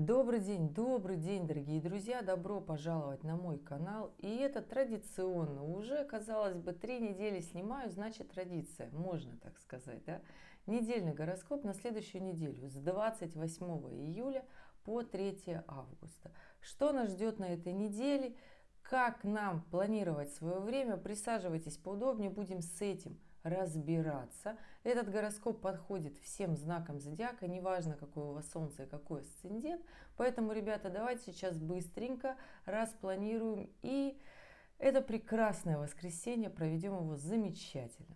добрый день, дорогие друзья! Добро пожаловать на мой канал. И это традиционно. Уже, казалось бы, 3 недели снимаю, значит традиция, можно так сказать, да? Недельный гороскоп на следующую неделю с 28 июля по 3 августа. Что нас ждет на этой неделе? Как нам планировать свое время? Присаживайтесь поудобнее, будем с этим разбираться. Этот гороскоп подходит всем знакам зодиака, неважно какое у вас солнце и какой асцендент. Поэтому, ребята, давайте сейчас быстренько распланируем, и это прекрасное воскресенье проведем его замечательно.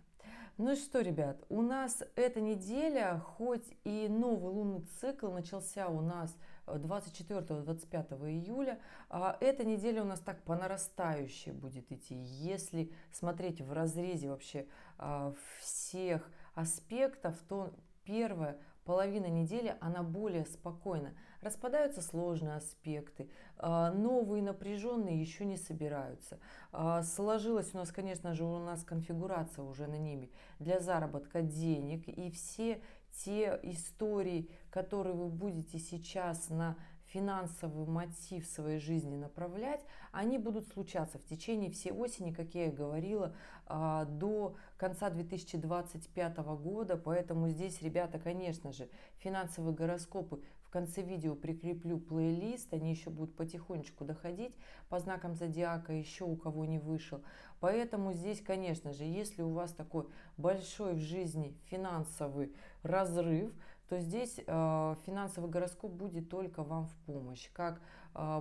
Ну и что, ребят, у нас эта неделя, хоть и новый лунный цикл начался у нас 24-25 июля, эта неделя у нас так по нарастающей будет идти. Если смотреть в разрезе вообще всех аспектов, то первая половина недели, она более спокойна. Распадаются сложные аспекты, новые напряженные еще не собираются. Сложилась у нас, конечно же, конфигурация уже на небе для заработка денег, и все те истории, которые вы будете сейчас на финансовый мотив своей жизни направлять, они будут случаться в течение всей осени, как я и говорила, до конца 2025 года. Поэтому здесь, ребята, конечно же, финансовые гороскопы в конце видео прикреплю плейлист, они еще будут потихонечку доходить по знакам зодиака, еще у кого не вышел. Поэтому здесь, конечно же, если у вас такой большой в жизни финансовый разрыв, то здесь финансовый гороскоп будет только вам в помощь. Как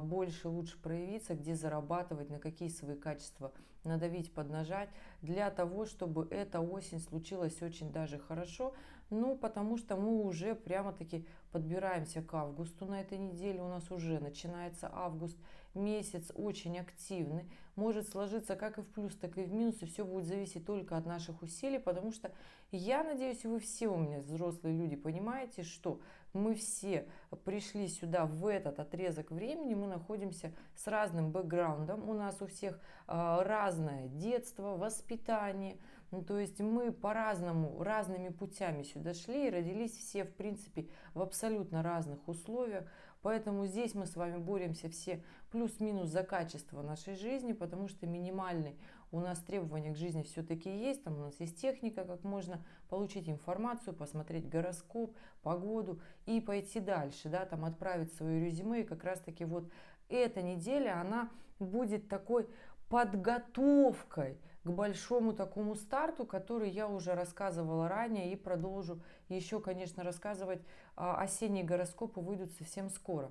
больше, лучше проявиться, где зарабатывать, на какие свои качества надавить, поднажать, для того, чтобы эта осень случилась очень даже хорошо. Ну, потому что мы уже прямо-таки подбираемся к августу на этой неделе. У нас уже начинается август. Месяц очень активный. Может сложиться как и в плюс, так и в минус. И все будет зависеть только от наших усилий. Потому что я надеюсь, вы все у меня взрослые люди понимаете, что мы все пришли сюда в этот отрезок времени. Мы находимся с разным бэкграундом. У нас у всех разное детство, воспитание. Ну, то есть мы по-разному, разными путями сюда шли и родились все, в принципе, в абсолютно разных условиях. Поэтому здесь мы с вами боремся все плюс-минус за качество нашей жизни, потому что минимальные у нас требования к жизни все-таки есть. Там у нас есть техника, как можно получить информацию, посмотреть гороскоп, погоду и пойти дальше, да, там отправить свое резюме. И как раз-таки вот эта неделя, она будет такой подготовкой к большому такому старту, который я уже рассказывала ранее и продолжу еще, конечно, рассказывать. Осенние гороскопы выйдут совсем скоро.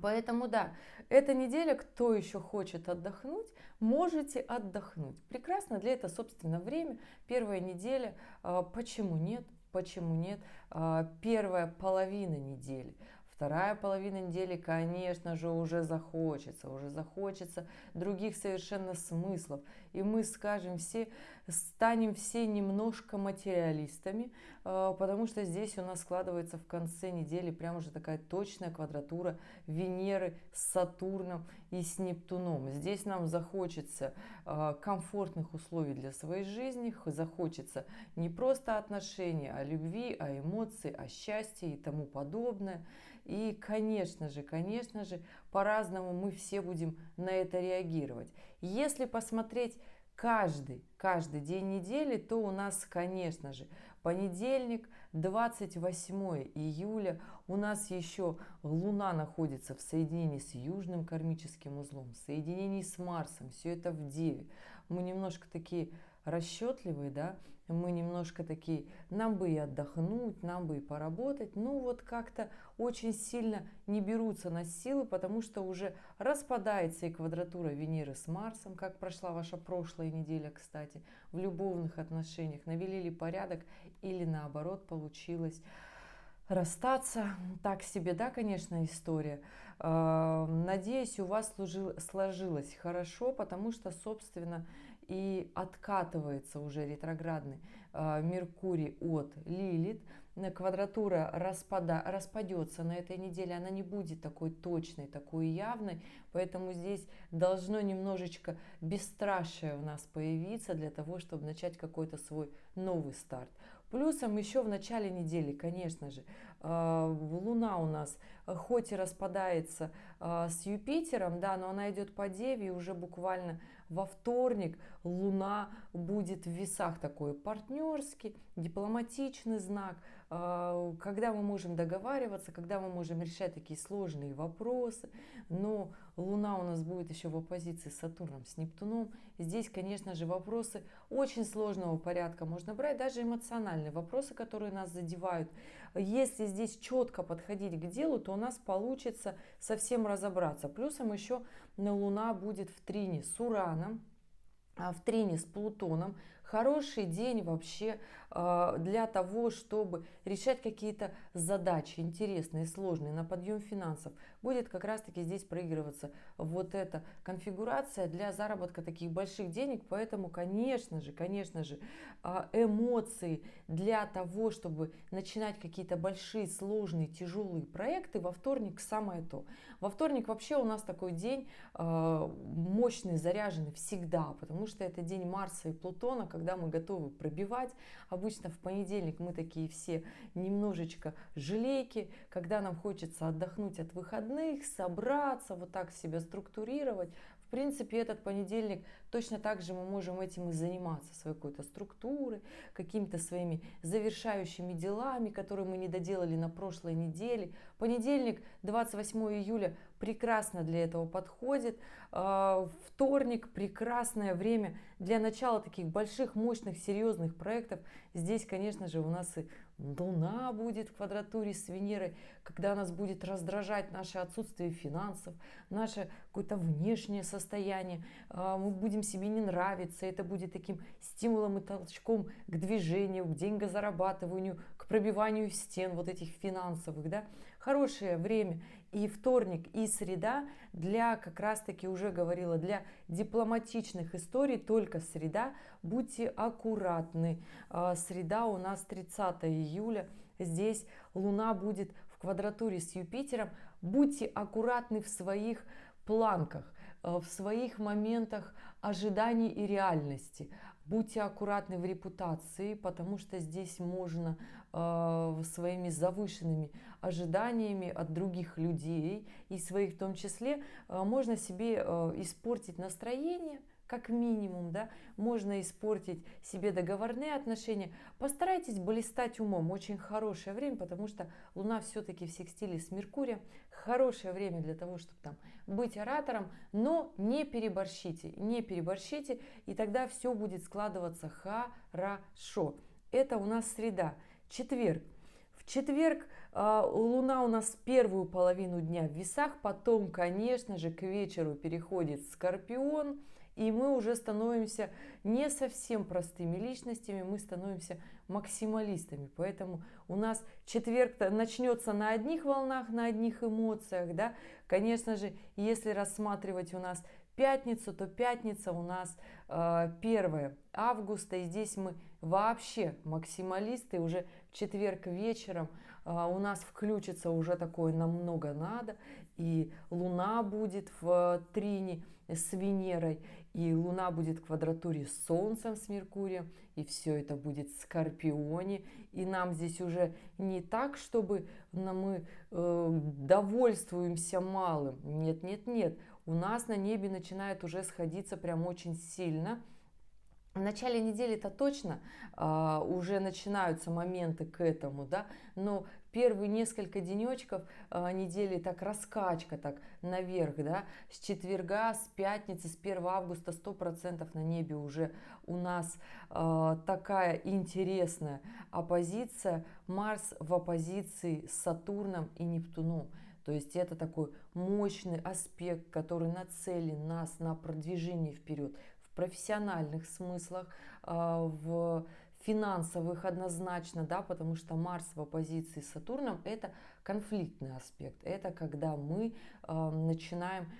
Поэтому да, эта неделя, кто еще хочет отдохнуть, можете отдохнуть. Прекрасно для этого, собственно, время. Первая неделя, почему нет? Почему нет? Первая половина недели. Вторая половина недели, конечно же, уже захочется других совершенно смыслов. И мы станем все немножко материалистами, потому что здесь у нас складывается в конце недели прям уже такая точная квадратура Венеры с Сатурном и с Нептуном. Здесь нам захочется комфортных условий для своей жизни, захочется не просто отношений, а любви, а эмоций, а счастья и тому подобное. И, конечно же, по-разному мы все будем на это реагировать. Если посмотреть каждый день недели, то у нас, конечно же, понедельник, 28 июля, у нас еще Луна находится в соединении с Южным кармическим узлом, в соединении с Марсом, все это в Деве. Мы немножко такие расчетливые, да, мы немножко такие, нам бы и отдохнуть, нам бы и поработать, ну вот как-то очень сильно не берутся на силы, потому что уже распадается и квадратура Венеры с Марсом, как прошла ваша прошлая неделя, кстати, в любовных отношениях, навели ли порядок или наоборот получилось расстаться. Так себе, да, конечно, история. Надеюсь, у вас сложилось хорошо, потому что, собственно, и откатывается уже ретроградный Меркурий от Лилит. Квадратура распадется на этой неделе, она не будет такой точной, такой явной, поэтому здесь должно немножечко бесстрашие у нас появиться для того, чтобы начать какой-то свой новый старт. Плюсом еще в начале недели, конечно же, Луна у нас хоть и распадается с Юпитером, да, но она идет по Деве, и уже буквально во вторник Луна будет в весах, такой партнерский, дипломатичный знак, когда мы можем договариваться, когда мы можем решать такие сложные вопросы. Но Луна у нас будет еще в оппозиции с Сатурном, с Нептуном. Здесь, конечно же, вопросы очень сложного порядка можно брать, даже эмоциональные вопросы, которые нас задевают. Если здесь четко подходить к делу, то у нас получится совсем разобраться. Плюсом еще Луна будет в трине с Ураном, в трине с Плутоном. Хороший день вообще для того, чтобы решать какие-то задачи интересные, сложные, на подъем финансов. Будет как раз-таки здесь проигрываться вот эта конфигурация для заработка таких больших денег. Поэтому, конечно же, эмоции для того, чтобы начинать какие-то большие, сложные, тяжелые проекты, во вторник самое то. Во вторник вообще у нас такой день мощный, заряженный всегда, потому что это день Марса и Плутона, когда мы готовы пробивать. Обычно в понедельник мы такие все немножечко жалейки, когда нам хочется отдохнуть от выходных, собраться, вот так себя структурировать. В принципе, этот понедельник точно так же мы можем этим и заниматься, своей какой-то структурой, какими-то своими завершающими делами, которые мы не доделали на прошлой неделе. Понедельник, 28 июля, прекрасно для этого подходит. Вторник – прекрасное время для начала таких больших, мощных, серьезных проектов. Здесь, конечно же, у нас и Луна будет в квадратуре с Венерой, когда нас будет раздражать наше отсутствие финансов, наше какое-то внешнее состояние. Мы будем себе не нравиться. Это будет таким стимулом и толчком к движению, к деньгозарабатыванию, к пробиванию стен вот этих финансовых. Да? Хорошее время и вторник, и среда для, как раз таки уже говорила, для дипломатичных историй, только среда. Будьте аккуратны. Среда у нас 30 июля. Здесь Луна будет в квадратуре с Юпитером. Будьте аккуратны в своих планках, в своих моментах ожиданий и реальности. Будьте аккуратны в репутации, потому что здесь можно своими завышенными ожиданиями от других людей и своих в том числе можно себе испортить настроение, как минимум, да, можно испортить себе договорные отношения. Постарайтесь блистать умом, очень хорошее время, потому что Луна все-таки в секстиле с Меркурием, хорошее время для того, чтобы там быть оратором, но не переборщите, и тогда все будет складываться хорошо. Это у нас среда. Четверг. В четверг Луна у нас первую половину дня в весах, потом, конечно же, к вечеру переходит в Скорпион, и мы уже становимся не совсем простыми личностями, мы становимся максималистами. Поэтому у нас четверг начнется на одних волнах, на одних эмоциях. Да? Конечно же, если рассматривать у нас пятницу, то пятница у нас 1 августа, и здесь мы вообще максималисты. Уже в четверг вечером у нас включится уже такое намного надо, и Луна будет в трине с Венерой, и Луна будет в квадратуре с Солнцем, с Меркурием, и все это будет в Скорпионе, и нам здесь уже не так, чтобы мы довольствуемся малым, нет, у нас на небе начинает уже сходиться прям очень сильно. В начале недели-то точно уже начинаются моменты к этому, да, но первые несколько денечков недели так раскачка так наверх, да, с четверга, с пятницы, с 1 августа 100% на небе уже у нас такая интересная оппозиция, Марс в оппозиции с Сатурном и Нептуном. То есть это такой мощный аспект, который нацелен нас на продвижение вперед, в профессиональных смыслах, в финансовых однозначно, да, потому что Марс в оппозиции с Сатурном – это конфликтный аспект. Это когда мы начинаем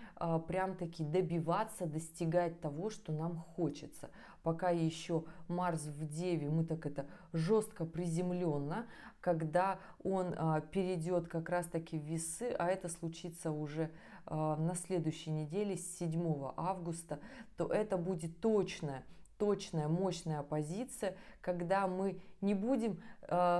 прям-таки добиваться, достигать того, что нам хочется. Пока еще Марс в Деве, мы так это жестко приземленно, когда он перейдет как раз-таки в весы, а это случится уже на следующей неделе, с 7 августа, то это будет точное точная, мощная оппозиция, когда мы не будем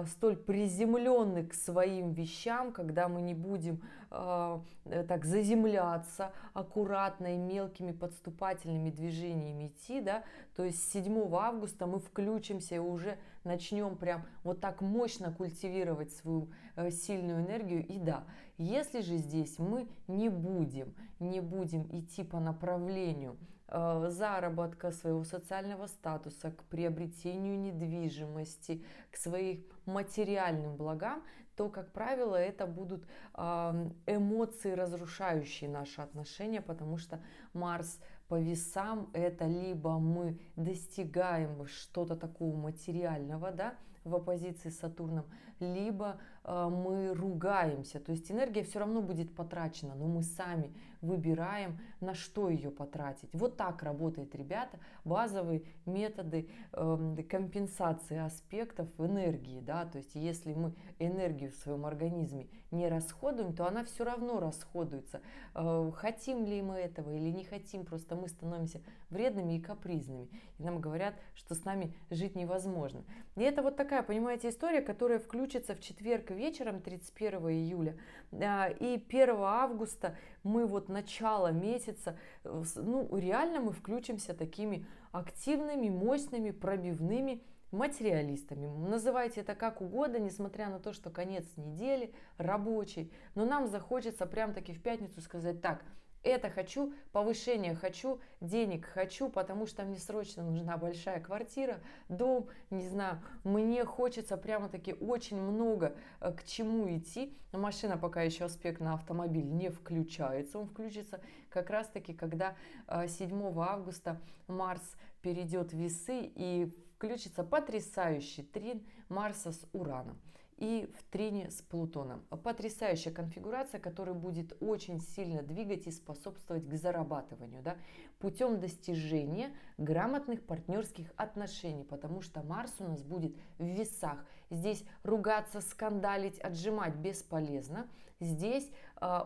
столь приземленны к своим вещам, когда мы не будем так заземляться аккуратно и мелкими подступательными движениями идти, да, то есть с 7 августа мы включимся и уже начнем прям вот так мощно культивировать свою сильную энергию. И да, если же здесь мы не будем идти по направлению заработка, своего социального статуса, к приобретению недвижимости, к своим материальным благам, то, как правило, это будут эмоции, разрушающие наши отношения, потому что Марс по весам это либо мы достигаем что-то такого материального, да, в оппозиции с Сатурном, либо мы ругаемся. То есть энергия все равно будет потрачена, но мы сами выбираем, на что ее потратить. Вот так работает, ребята, базовые методы компенсации аспектов энергии. Да? То есть если мы энергию в своем организме не расходуем, то она все равно расходуется. Хотим ли мы этого или не хотим, просто мы становимся вредными и капризными. И нам говорят, что с нами жить невозможно. И это вот такая, понимаете, история, которая включится в четверг вечером, 31 июля. И 1 августа мы вот начало месяца, ну реально мы включимся такими активными, мощными, пробивными материалистами. Называйте это как угодно, несмотря на то, что конец недели рабочий. Но нам захочется прям таки в пятницу сказать: так, это хочу, повышение хочу, денег хочу, потому что мне срочно нужна большая квартира, дом, не знаю, мне хочется прямо-таки очень много к чему идти. Машина пока еще аспект на автомобиль не включается, он включится как раз-таки, когда 7 августа Марс перейдет в весы и включится потрясающий трин Марса с Ураном и в трине с Плутоном. Потрясающая конфигурация, которая будет очень сильно двигать и способствовать к зарабатыванию, да, путем достижения грамотных партнерских отношений, потому что Марс у нас будет в весах. Здесь ругаться, скандалить, отжимать бесполезно. Здесь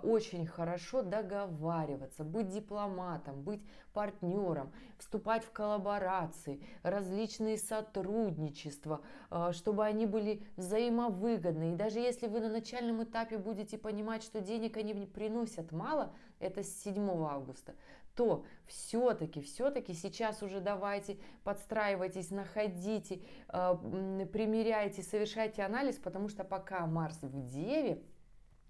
очень хорошо договариваться, быть дипломатом, быть партнером, вступать в коллаборации, различные сотрудничества, чтобы они были взаимовыгодны. И даже если вы на начальном этапе будете понимать, что денег они не приносят мало, это с 7 августа, то все-таки сейчас уже давайте подстраивайтесь, находите, примеряйте, совершайте анализ, потому что пока Марс в Деве,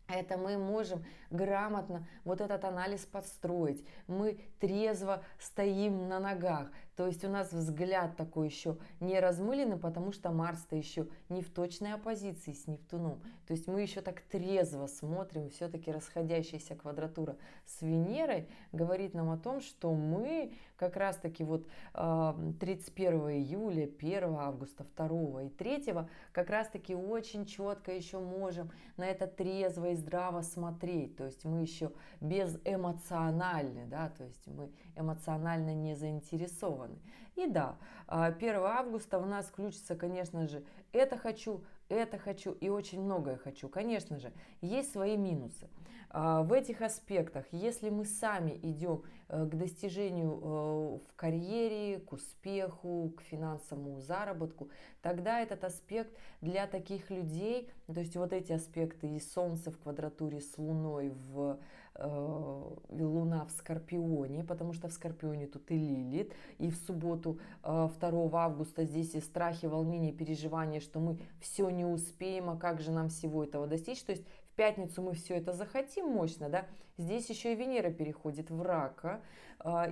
это мы можем грамотно вот этот анализ подстроить. Мы трезво стоим на ногах. То есть у нас взгляд такой еще не размыленный, потому что Марс-то еще не в точной оппозиции с Нептуном. То есть мы еще так трезво смотрим. Все-таки расходящаяся квадратура с Венерой говорит нам о том, что мы как раз-таки вот 31 июля, 1 августа, 2 и 3 как раз-таки очень четко еще можем на это трезво и здраво смотреть. То есть мы еще безэмоциональны, да, то есть мы эмоционально не заинтересованы. И да, 1 августа у нас включится, конечно же, это хочу и очень многое хочу. Конечно же, есть свои минусы. В этих аспектах, если мы сами идем к достижению в карьере, к успеху, к финансовому заработку, тогда этот аспект для таких людей, то есть вот эти аспекты и Солнце в квадратуре с Луной, Луна в Скорпионе, потому что в Скорпионе тут и Лилит, и в субботу 2 августа здесь и страхи, волнения, переживания, что мы все не успеем, а как же нам всего этого достичь, то есть в пятницу мы все это захотим мощно, да, здесь еще и Венера переходит в Рака,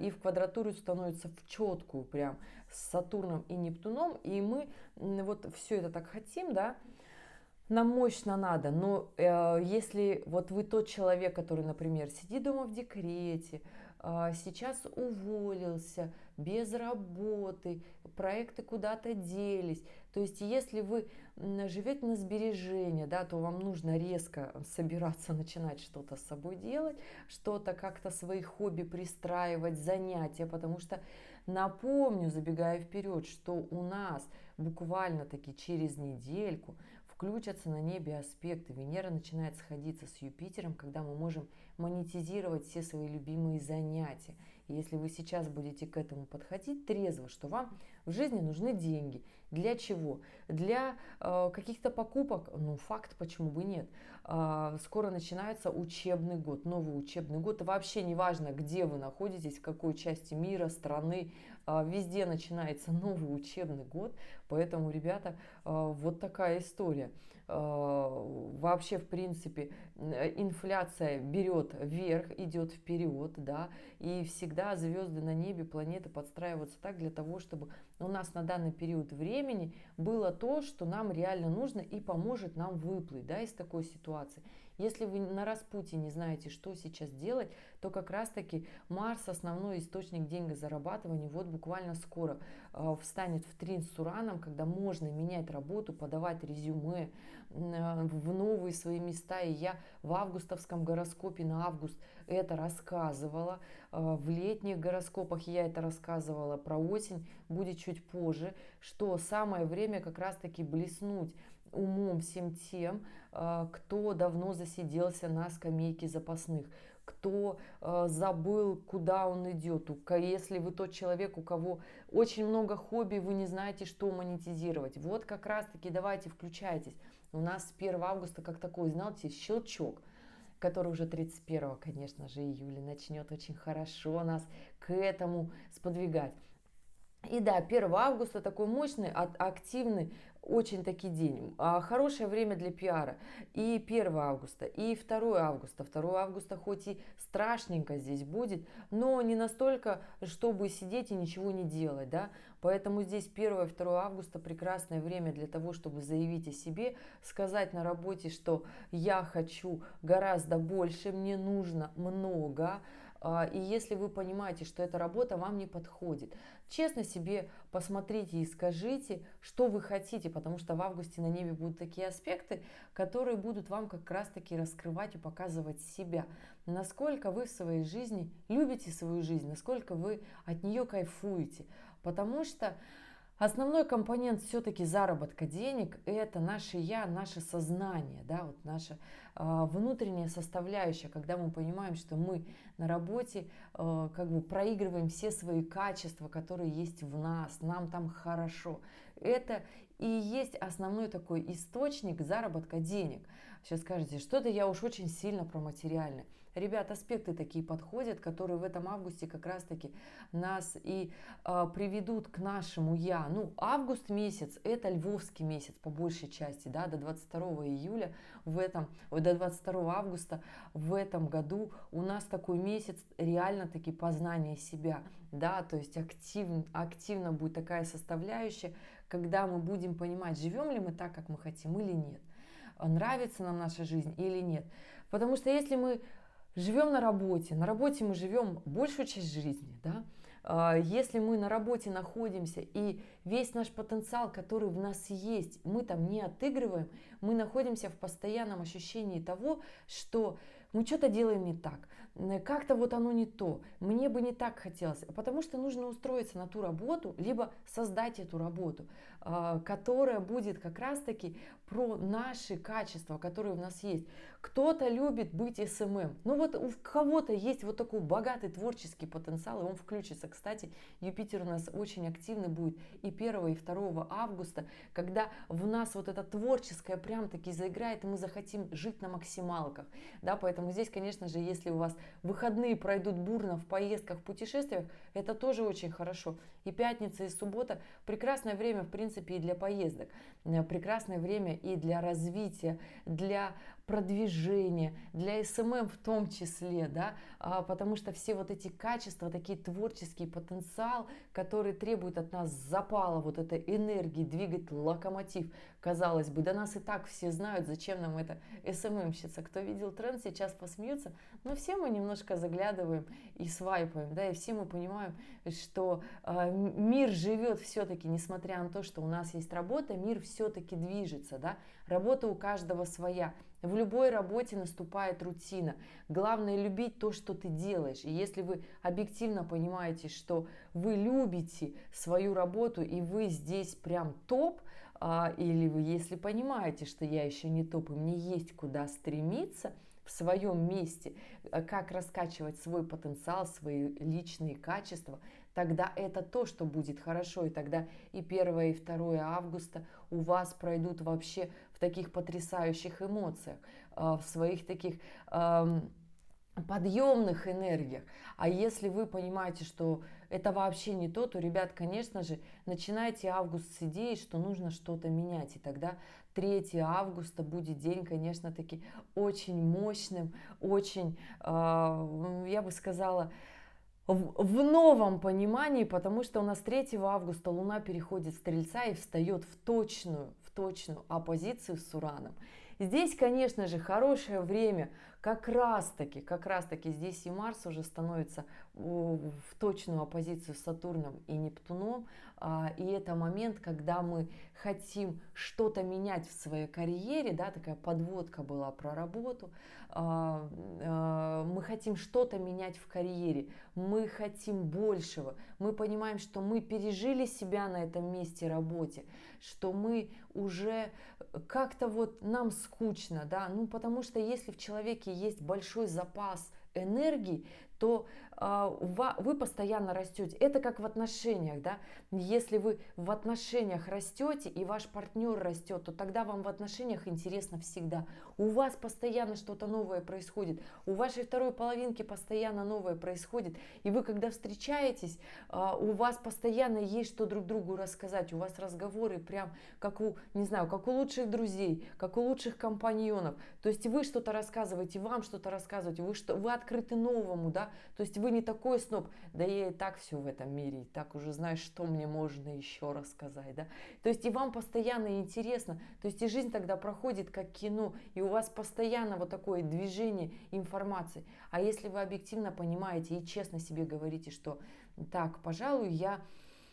и в квадратуру становится в четкую прям с Сатурном и Нептуном, и мы вот все это так хотим, да, нам мощно надо, но если вот вы тот человек, который, например, сидит дома в декрете, сейчас уволился, без работы, проекты куда-то делись, то есть если вы живете на сбережения, да, то вам нужно резко собираться, начинать что-то с собой делать, что-то как-то свои хобби пристраивать, занятия, потому что напомню, забегая вперед, что у нас буквально-таки через недельку включатся на небе аспекты. Венера начинает сходиться с Юпитером, когда мы можем монетизировать все свои любимые занятия. Если вы сейчас будете к этому подходить трезво, что вам в жизни нужны деньги. Для чего? Для каких-то покупок? Ну, факт, почему бы нет. Скоро начинается учебный год, новый учебный год. Вообще не важно, где вы находитесь, в какой части мира, страны, везде начинается новый учебный год. Поэтому, ребята, вот такая история. Вообще, в принципе, инфляция берет вверх, идет вперед, да, и всегда звезды на небе, планеты подстраиваются так для того, чтобы у нас на данный период времени было то, что нам реально нужно и поможет нам выплыть, да, из такой ситуации. Если вы на распутье не знаете, что сейчас делать, то как раз-таки Марс, основной источник деньгозарабатывания, вот буквально скоро встанет в трин с Ураном, когда можно менять работу, подавать резюме в новые свои места. И я в августовском гороскопе на август это рассказывала. В летних гороскопах я это рассказывала. Про осень будет чуть позже, что самое время как раз-таки блеснуть умом всем тем, кто давно засиделся на скамейке запасных, кто забыл, куда он идет. Если вы тот человек, у кого очень много хобби, вы не знаете, что монетизировать. Вот как раз-таки давайте включайтесь. У нас с 1 августа как такой, знаете, щелчок, который уже 31, конечно же, июля начнет очень хорошо нас к этому сподвигать. И да, 1 августа такой мощный, активный, очень таки день. Хорошее время для пиара. И 1 августа, и 2 августа. 2 августа хоть и страшненько здесь будет, но не настолько, чтобы сидеть и ничего не делать, да. Поэтому здесь 1 и 2 августа прекрасное время для того, чтобы заявить о себе, сказать на работе, что я хочу гораздо больше, мне нужно много. И если вы понимаете, что эта работа вам не подходит, честно себе посмотрите и скажите, что вы хотите, потому что в августе на небе будут такие аспекты, которые будут вам как раз-таки раскрывать и показывать себя. Насколько вы в своей жизни любите свою жизнь, насколько вы от нее кайфуете. Потому что основной компонент все-таки заработка денег – это наше «я», наше сознание, да, вот наша внутренняя составляющая, когда мы понимаем, что мы на работе как бы проигрываем все свои качества, которые есть в нас, нам там хорошо. Это и есть основной такой источник заработка денег. Сейчас скажете, что-то я уж очень сильно про материальное. Ребят, аспекты такие подходят, которые в этом августе как раз-таки нас и приведут к нашему «я». Ну, август месяц – это львовский месяц по большей части, да, до 22 июля до 22 августа в этом году у нас такой месяц реально-таки познания себя, да, то есть активно будет такая составляющая, когда мы будем понимать, живем ли мы так, как мы хотим или нет, нравится нам наша жизнь или нет. Потому что если мы живем на работе мы живем большую часть жизни, да? Если мы на работе находимся и весь наш потенциал, который в нас есть, мы там не отыгрываем, мы находимся в постоянном ощущении того, что мы что-то делаем не так, как-то вот оно не то, мне бы не так хотелось, потому что нужно устроиться на ту работу, либо создать эту работу, которая будет как раз-таки про наши качества, которые у нас есть. Кто-то любит быть СММ. Ну вот у кого-то есть вот такой богатый творческий потенциал, и он включится. Кстати, Юпитер у нас очень активный будет и 1 и 2 августа, когда в нас вот это творческое прям-таки заиграет, и мы захотим жить на максималках. Да, поэтому здесь, конечно же, если у вас выходные пройдут бурно в поездках, в путешествиях, это тоже очень хорошо. И пятница, и суббота – прекрасное время, в принципе, и для поездок. Прекрасное время и для развития, для продвижения, для СММ в том числе, да, потому что все вот эти качества, такие творческий потенциал, который требует от нас запала, вот этой энергии, двигать локомотив, казалось бы, да нас и так все знают, зачем нам это СММщица. Кто видел тренд, сейчас посмеются, но все мы немножко заглядываем и свайпаем, да, и все мы понимаем, что мир живет все-таки, несмотря на то, что у нас есть работа, мир все-таки движется, да, работа у каждого своя. В любой работе наступает рутина. Главное любить то, что ты делаешь. И если вы объективно понимаете, что вы любите свою работу и вы здесь прям топ, или вы если понимаете, что я еще не топ и мне есть куда стремиться в в своем месте, как раскачивать свой потенциал, свои личные качества, тогда это то, что будет хорошо. И тогда и 1 и 2 августа у вас пройдут вообще в таких потрясающих эмоциях, в своих таких подъемных энергиях. А если вы понимаете, что это вообще не то, ребят, конечно же, начинайте август с идеи, что нужно что-то менять. И тогда 3 августа будет день, конечно, таки очень мощным, очень, я бы сказала, в новом понимании, потому что у нас 3 августа Луна переходит в Стрельца и встает в точную оппозицию с Ураном. Здесь, конечно же, хорошее время, как раз таки здесь и Марс уже становится в точную оппозицию с Сатурном и Нептуном, и это момент, когда мы хотим что-то менять в своей карьере, да, такая подводка была про работу, мы хотим что-то менять в карьере, мы хотим большего, мы понимаем, что мы пережили себя на этом месте работе, что мы уже как-то вот нам скучно, да, ну потому что если в человеке есть большой запас энергии, то вы постоянно растете. Это как в отношениях, да. Если вы в отношениях растете и ваш партнер растет, то тогда вам в отношениях интересно всегда. У вас постоянно что-то новое происходит, у вашей второй половинки постоянно новое происходит, и вы когда встречаетесь, у вас постоянно есть что друг другу рассказать, у вас разговоры прям как у, не знаю, как у лучших друзей, как у лучших компаньонов. То есть вы что-то рассказываете, вам что-то рассказываете, вы открыты новому, да. То есть вы не такой сноб, да я и так все в этом мире, и так уже знаю, что мне можно еще рассказать, да. То есть и вам постоянно интересно, то есть и жизнь тогда проходит как кино, и у вас постоянно вот такое движение информации. А если вы объективно понимаете и честно себе говорите, что так, пожалуй, я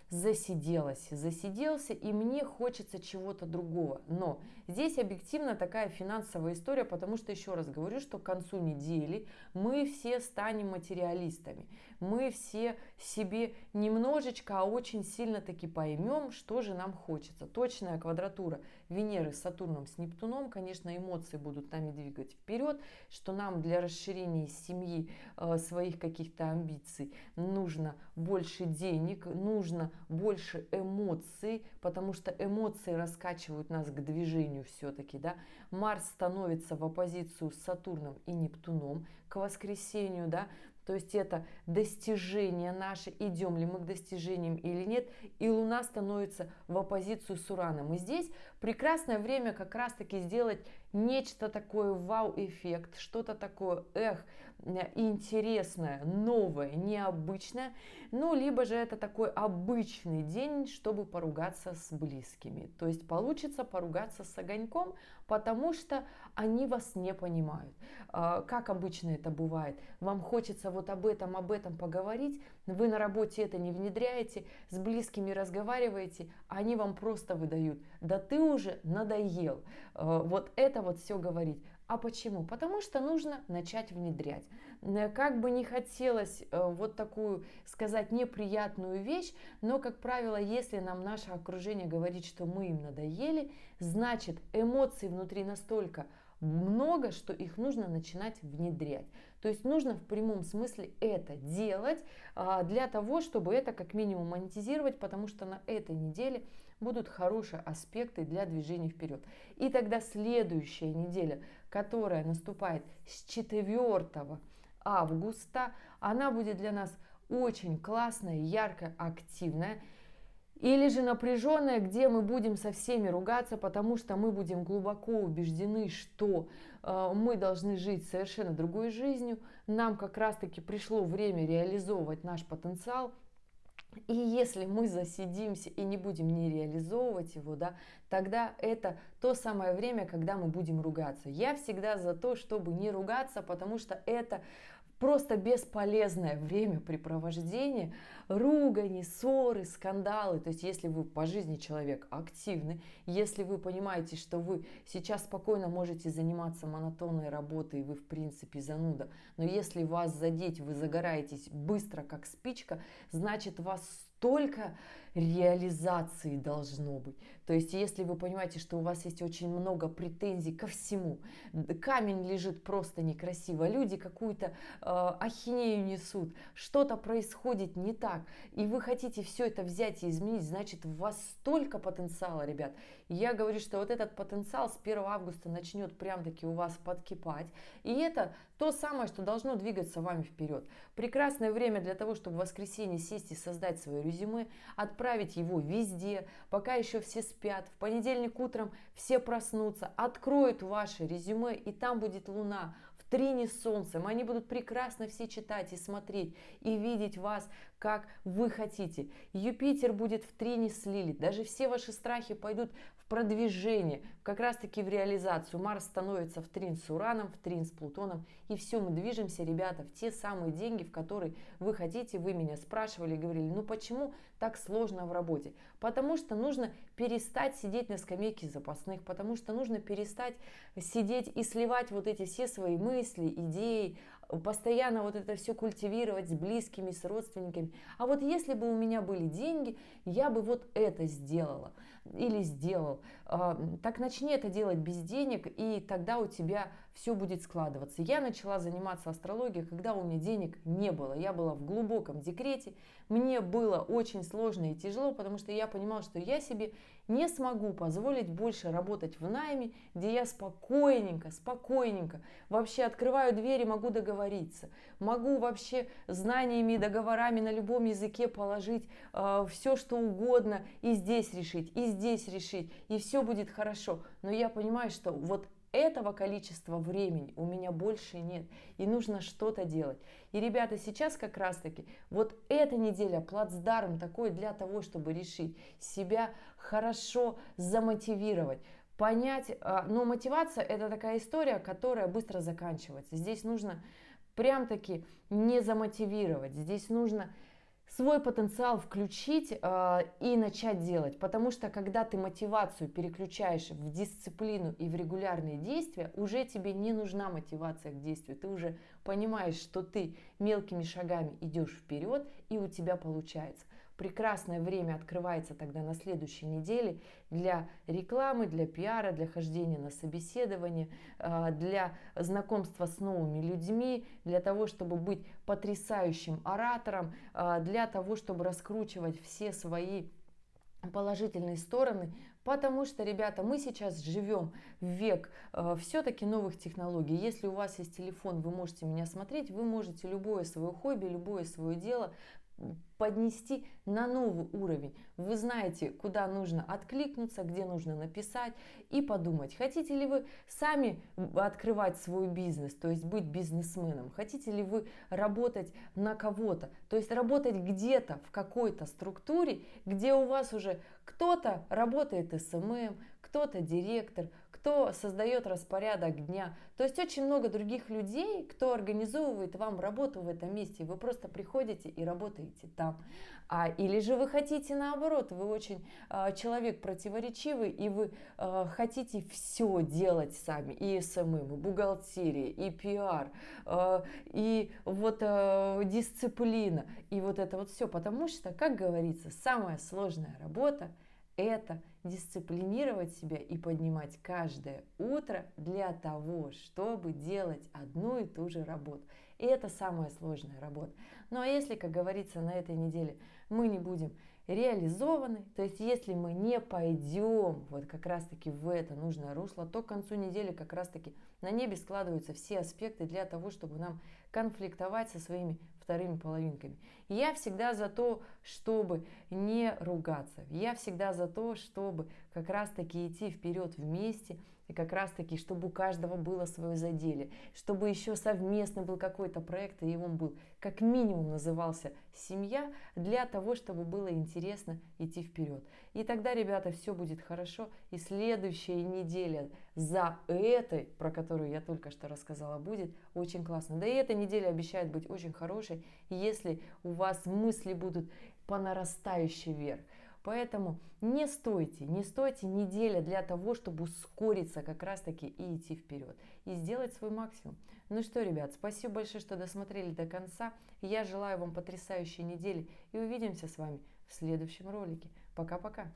засиделся, и мне хочется чего-то другого. Но здесь объективно такая финансовая история, потому что, еще раз говорю, что к концу недели мы все станем материалистами. Мы все себе немножечко, а очень сильно таки поймем, что же нам хочется. Точная квадратура Венеры с Сатурном, с Нептуном, конечно, эмоции будут нами двигать вперед, что нам для расширения семьи, своих каких-то амбиций нужно больше денег, нужно больше эмоций, потому что эмоции раскачивают нас к движению все-таки, да. Марс становится в оппозицию с Сатурном и Нептуном к воскресенью, да. То есть это достижение наше, идем ли мы к достижениям или нет. И Луна становится в оппозицию с Ураном. И здесь прекрасное время как раз-таки сделать нечто такое вау-эффект, что-то такое интересное, новое, необычное. Ну, либо же это такой обычный день, чтобы поругаться с близкими. То есть получится поругаться с огоньком, потому что они вас не понимают. Как обычно это бывает? Вам хочется вот об этом поговорить, вы на работе это не внедряете, с близкими разговариваете, а они вам просто выдают: да ты уже надоел. Вот это вот все говорить. А почему? Потому что нужно начать внедрять. Как бы не хотелось вот такую сказать неприятную вещь, но, как правило, если нам наше окружение говорит, что мы им надоели, значит эмоций внутри настолько много, что их нужно начинать внедрять. То есть нужно в прямом смысле это делать для того, чтобы это как минимум монетизировать, потому что на этой неделе будут хорошие аспекты для движения вперед. И тогда следующая неделя, которая наступает с 4 августа, она будет для нас очень классная, яркая, активная. Или же напряженная, где мы будем со всеми ругаться, потому что мы будем глубоко убеждены, что мы должны жить совершенно другой жизнью. Нам как раз-таки пришло время реализовывать наш потенциал. И если мы засидимся и не будем не реализовывать его, да, тогда это то самое время, когда мы будем ругаться. Я всегда за то, чтобы не ругаться, потому что это просто бесполезное времяпрепровождение, ругани, ссоры, скандалы. То есть если вы по жизни человек активный, если вы понимаете, что вы сейчас спокойно можете заниматься монотонной работой, и вы в принципе зануда, но если вас задеть, вы загораетесь быстро как спичка, значит вас столько реализации должно быть. То есть, если вы понимаете, что у вас есть очень много претензий ко всему, камень лежит просто некрасиво, люди какую-то ахинею несут, что-то происходит не так, и вы хотите все это взять и изменить, значит, у вас столько потенциала, ребят. И я говорю, что вот этот потенциал с 1 августа начнет прям-таки у вас подкипать, и это то самое, что должно двигаться вами вперед. Прекрасное время для того, чтобы в воскресенье сесть и создать свое резюме, отправить его везде, пока еще все спят. В понедельник утром все проснутся, откроют ваше резюме, и там будет луна в трине с солнцем. Они будут прекрасно все читать и смотреть, и видеть вас, как вы хотите. Юпитер будет в трине с Лилит. Даже все ваши страхи пойдут в продвижение, как раз таки в реализацию. Марс становится в трин с Ураном, в трин с Плутоном. И все, мы движемся, ребята, в те самые деньги, в которые вы хотите. Вы меня спрашивали, говорили, ну почему так сложно в работе? Потому что нужно перестать сидеть на скамейке запасных, потому что нужно перестать сидеть и сливать вот эти все свои мысли, идеи, постоянно вот это все культивировать с близкими, с родственниками. А вот если бы у меня были деньги, я бы вот это сделала или сделал. Так начни это делать без денег, и тогда у тебя все будет складываться. Я начала заниматься астрологией, когда у меня денег не было. Я была в глубоком декрете. Мне было очень сложно и тяжело, потому что я понимала, что я себе не смогу позволить больше работать в найме, где я спокойненько вообще открываю двери, могу договориться, могу вообще знаниями и договорами на любом языке положить все, что угодно, и здесь решить, и все будет хорошо. Но я понимаю, что вот этого количества времени у меня больше нет, и нужно что-то делать. И, ребята, сейчас как раз-таки вот эта неделя плацдарм такой для того, чтобы решить себя хорошо замотивировать, понять, но мотивация это такая история, которая быстро заканчивается. Здесь нужно прям-таки не замотивировать, здесь нужно свой потенциал включить и начать делать. Потому что когда ты мотивацию переключаешь в дисциплину и в регулярные действия, уже тебе не нужна мотивация к действию. Ты уже понимаешь, что ты мелкими шагами идешь вперед, и у тебя получается. Прекрасное время открывается тогда на следующей неделе для рекламы, для пиара, для хождения на собеседование, для знакомства с новыми людьми, для того, чтобы быть потрясающим оратором, для того, чтобы раскручивать все свои положительные стороны, потому что, ребята, мы сейчас живем в век все-таки новых технологий. Если у вас есть телефон, вы можете меня смотреть, вы можете любое свое хобби, любое свое дело поднести на новый уровень. Вы знаете, куда нужно откликнуться, где нужно написать и подумать, хотите ли вы сами открывать свой бизнес, то есть быть бизнесменом, хотите ли вы работать на кого-то, то есть работать где-то в какой-то структуре, где у вас уже кто-то работает СММ, кто-то директор, кто создает распорядок дня. То есть очень много других людей, кто организовывает вам работу в этом месте. Вы просто приходите и работаете там. Или же вы хотите наоборот, вы очень человек противоречивый, и вы хотите все делать сами. И СММ, и бухгалтерия, и пиар, и вот дисциплина, и вот это вот все. Потому что, как говорится, самая сложная работа – это дисциплинировать себя и поднимать каждое утро для того, чтобы делать одну и ту же работу. И это самая сложная работа. Ну а если, как говорится, на этой неделе мы не будем реализованы, то есть если мы не пойдем вот как раз-таки в это нужное русло, то к концу недели как раз-таки на небе складываются все аспекты для того, чтобы нам конфликтовать со своими вторыми половинками. Я всегда за то, чтобы не ругаться. Я всегда за то, чтобы как раз-таки идти вперед вместе, и как раз-таки, чтобы у каждого было свое заделие, чтобы еще совместно был какой-то проект, и он был как минимум назывался «Семья», для того, чтобы было интересно идти вперед. И тогда, ребята, все будет хорошо, и следующая неделя за этой, про которую я только что рассказала, будет очень классно. Да и эта неделя обещает быть очень хорошей, если у вас мысли будут по нарастающей вверх. Поэтому не стойте неделя для того, чтобы ускориться как раз таки и идти вперед. И сделать свой максимум. Ну что, ребят, спасибо большое, что досмотрели до конца. Я желаю вам потрясающей недели. И увидимся с вами в следующем ролике. Пока-пока!